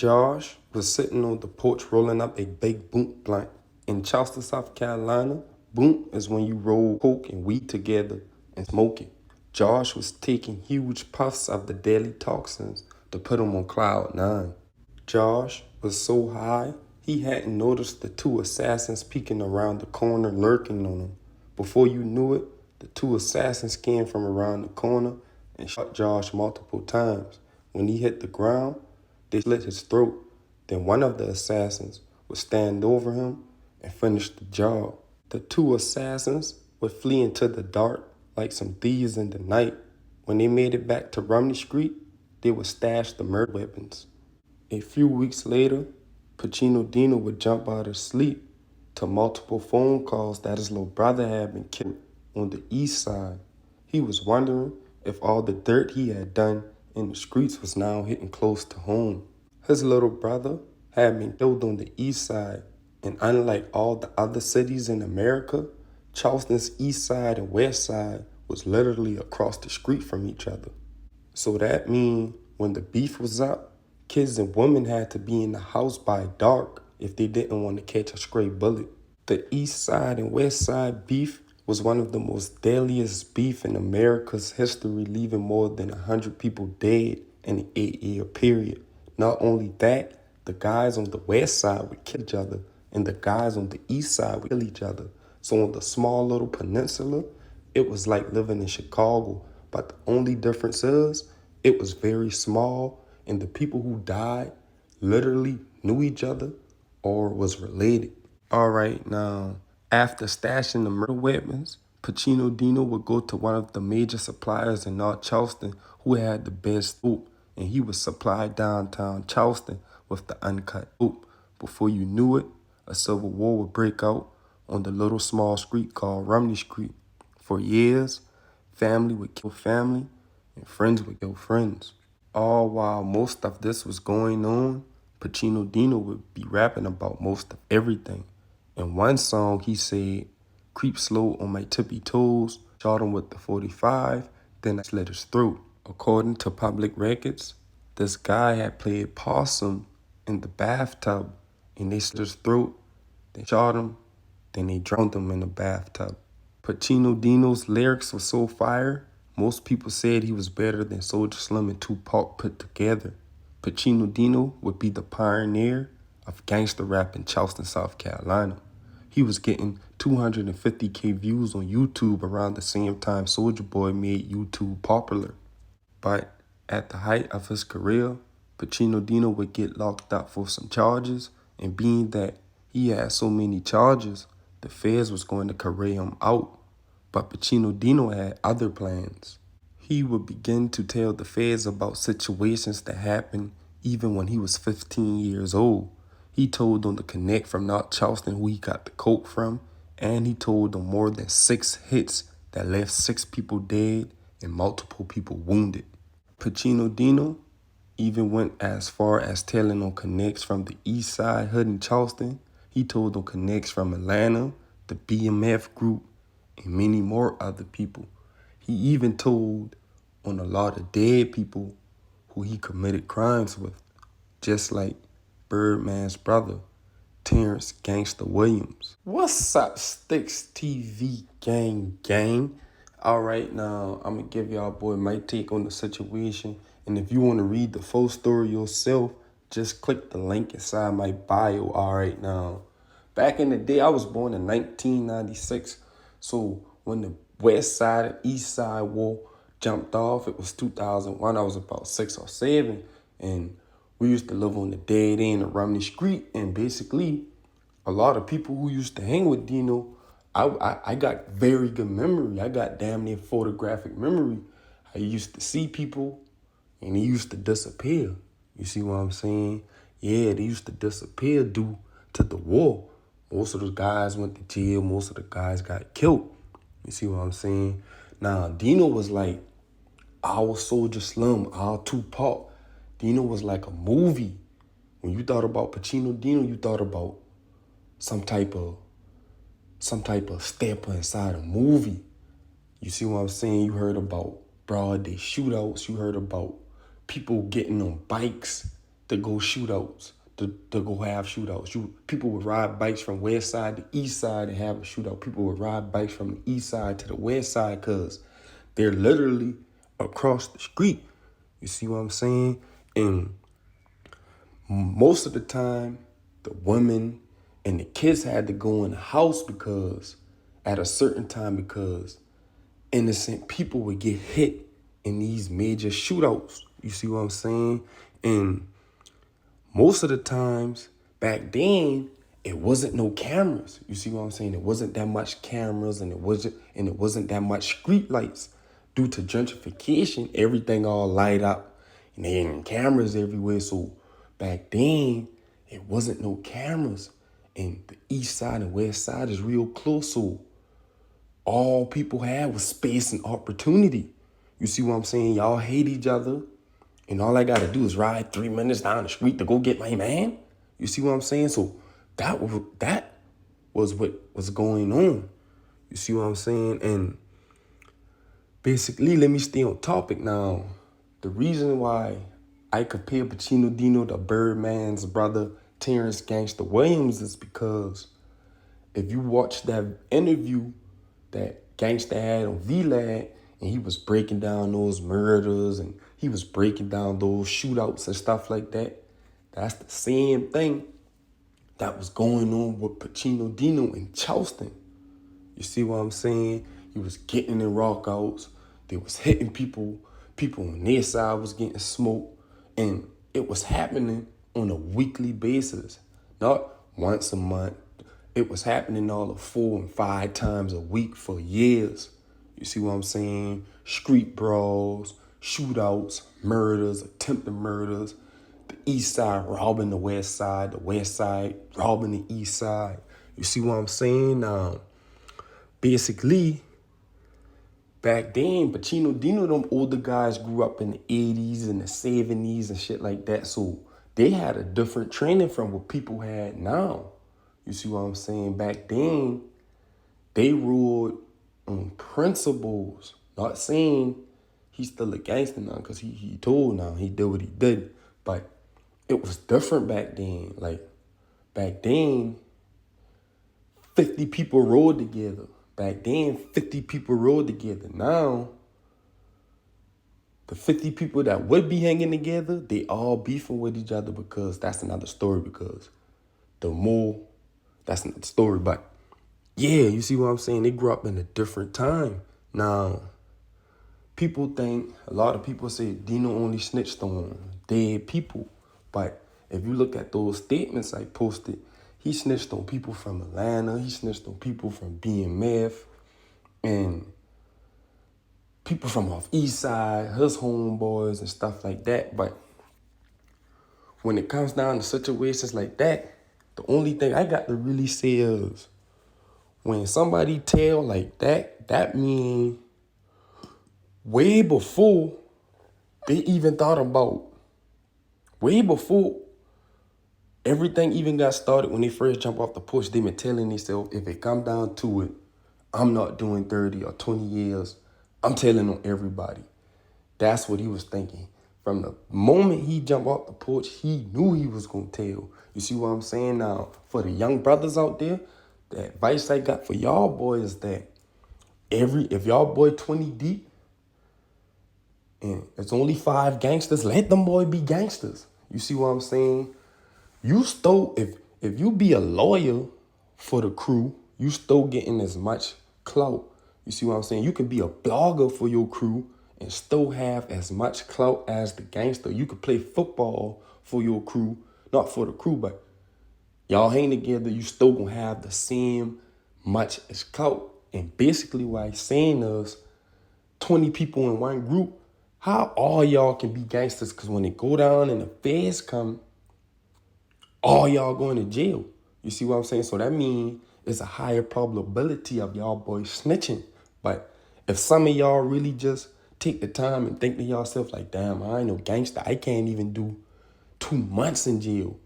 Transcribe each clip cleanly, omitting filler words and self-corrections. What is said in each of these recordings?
Josh was sitting on the porch rolling up a big boom blunt. In Charleston, South Carolina, boom is when you roll coke and weed together and smoke it. Josh was taking huge puffs of the deadly toxins to put him on cloud nine. Josh was so high, he hadn't noticed the two assassins peeking around the corner lurking on him. Before you knew it, the two assassins came from around the corner and shot Josh multiple times. When he hit the ground, they slit his throat. Then one of the assassins would stand over him and finish the job. The two assassins would flee into the dark like some thieves in the night. When they made it back to Rumney Street, they would stash the murder weapons. A few weeks later, Pachino Dino would jump out of sleep to multiple phone calls that his little brother had been killed on the Eastside. He was wondering if all the dirt he had done in the streets was now hitting close to home. His little brother had been killed on the Eastside, and unlike all the other cities in America, Charleston's Eastside and Westside was literally across the street from each other. So that means when the beef was up, kids and women had to be in the house by dark if they didn't want to catch a stray bullet. The East Side and West Side beef was one of the most deadliest beef in America's history, leaving more than 100 people dead in an 8-year period. Not only that, the guys on the West Side would kill each other, and the guys on the East Side would kill each other. So on the small little peninsula, it was like living in Chicago. But the only difference is, it was very small, and the people who died literally knew each other or was related. All right, now, after stashing the murder weapons, Pachino Dino would go to one of the major suppliers in North Charleston who had the best dope, and he would supply downtown Charleston with the uncut dope. Before you knew it, a civil war would break out on the little small street called Rumney Street. For years, family would kill family, and friends would kill friends. All while most of this was going on, Pachino Dino would be rapping about most of everything. In one song, he said, "Creep slow on my tippy toes, shot him with the 45, then I slit his throat." According to public records, this guy had played possum in the bathtub, and they slit his throat, they shot him, then they drowned him in the bathtub. Pachino Dino's lyrics were so fire, most people said he was better than Soulja Slim and Tupac put together. Pachino Dino would be the pioneer of gangster rap in Charleston, South Carolina. He was getting 250K views on YouTube around the same time Soulja Boy made YouTube popular. But at the height of his career, Pachino Dino would get locked up for some charges, and being that he had so many charges, the feds was going to carry him out. But Pachino Dino had other plans. He would begin to tell the feds about situations that happened even when he was 15 years old. He told them the connect from North Charleston who he got the coke from, and he told them more than 6 hits that left 6 people dead and multiple people wounded. Pachino Dino even went as far as telling on connects from the East Side hood in Charleston. He told them connects from Atlanta, the BMF group, and many more other people. He even told on a lot of dead people who he committed crimes with, just like Birdman's brother, Terrance Gangsta Williams. What's up, Sticks TV gang? All right, now I'm going to give y'all boy my take on the situation. And if you want to read the full story yourself, just click the link inside my bio. All right, now, back in the day, I was born in 1996. So when the West Side and East Side war jumped off, it was 2001. I was about 6 or 7. And we used to live on the dead end of Rumney Street. And basically, a lot of people who used to hang with Dino, I got very good memory. I got damn near photographic memory. I used to see people and they used to disappear. You see what I'm saying? Yeah, they used to disappear due to the war. Most of the guys went to jail. Most of the guys got killed. You see what I'm saying? Now, Dino was like our Soulja Slim, our Tupac. Dino was like a movie. When you thought about Pachino Dino, you thought about some type of stepper inside a movie. You see what I'm saying? You heard about broad day shootouts. You heard about people getting on bikes to go shootouts, to go have shootouts. People would ride bikes from Westside to Eastside and have a shootout. People would ride bikes from the Eastside to the Westside because they're literally across the street. You see what I'm saying? And most of the time, the women and the kids had to go in the house because at a certain time because innocent people would get hit in these major shootouts. You see what I'm saying? And most of the times back then, it wasn't no cameras. You see what I'm saying? It wasn't that much cameras and it wasn't that much street lights. Due to gentrification, everything all light up and there ain't cameras everywhere. So back then, it wasn't no cameras. And the east side and west side is real close. So all people had was space and opportunity. You see what I'm saying? Y'all hate each other. And all I got to do is ride 3 minutes down the street to go get my man. You see what I'm saying? So that was what was going on. You see what I'm saying? And basically, let me stay on topic now. The reason why I compare Pachino Dino to Birdman's brother, Terrance Gangsta Williams, is because if you watch that interview that Gangsta had on VLAD, and he was breaking down those murders and he was breaking down those shootouts and stuff like that, that's the same thing that was going on with Pachino Dino in Charleston. You see what I'm saying? He was getting in rockouts. They was hitting people. People on their side was getting smoked. And it was happening on a weekly basis, not once a month. It was happening all of 4 and 5 times a week for years. You see what I'm saying? Street brawls, shootouts, murders, attempted murders. The east side robbing the west side robbing the east side. You see what I'm saying? Basically, back then, Pachino Dino, them older guys grew up in the 80s and the 70s and shit like that. So they had a different training from what people had now. You see what I'm saying? Back then, they ruled on principles. Not saying he's still a gangster now because he told now. He did what he did. But it was different back then. Like, back then, 50 people rode together. Back then, 50 people rode together. Now, the 50 people that would be hanging together, they all beefing with each other because that's another story. Because that's another story. But yeah, you see what I'm saying? They grew up in a different time. Now, a lot of people say Dino only snitched on dead people. But if you look at those statements I posted, he snitched on people from Atlanta. He snitched on people from BMF and people from off Eastside, his homeboys and stuff like that. But when it comes down to situations like that, the only thing I got to really say is when somebody tell like that, that means way before they even thought about, way before everything even got started, when they first jump off the porch, they been telling themselves, if it come down to it, I'm not doing 30 or 20 years. I'm telling on everybody. That's what he was thinking. From the moment he jumped off the porch, he knew he was going to tell. You see what I'm saying? Now, for the young brothers out there, the advice I got for y'all boys is that if y'all boy 20 deep and it's only 5 gangsters, let them boy be gangsters. You see what I'm saying? You still, if you be a lawyer for the crew, you still getting as much clout. You see what I'm saying? You can be a blogger for your crew and still have as much clout as the gangster. You could play football for your crew, not for the crew, but y'all hang together, you still gonna have the same much as clout. And basically what I'm saying is 20 people in one group, how all y'all can be gangsters? Because when they go down and the feds come, all y'all going to jail. You see what I'm saying? So that means it's a higher probability of y'all boys snitching. But if some of y'all really just take the time and think to yourself like, damn, I ain't no gangster. I can't even do 2 months in jail.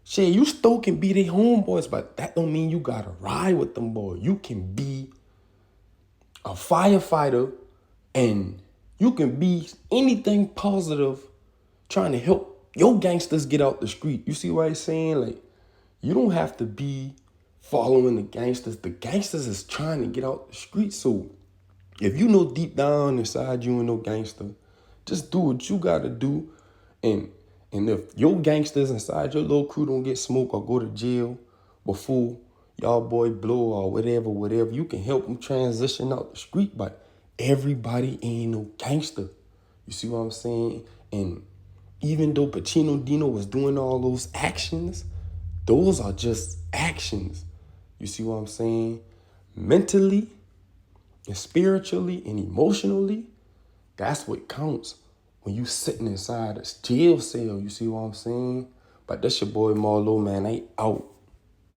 Shit, you still can be their homeboys, but that don't mean you gotta ride with them boys. You can be a firefighter and you can be anything positive trying to help Your gangsters get out the street. You see what I'm saying? Like, you don't have to be following the gangsters. The gangsters is trying to get out the street. So if you know deep down inside you ain't no gangster, just do what you gotta do. And if your gangsters inside your little crew don't get smoked or go to jail before y'all boy blow or whatever, you can help them transition out the street. But everybody ain't no gangster. You see what I'm saying? And even though Pachino Dino was doing all those actions, those are just actions. You see what I'm saying? Mentally and spiritually and emotionally, that's what counts when you sitting inside a jail cell. You see what I'm saying? But that's your boy Marlo, man. I out.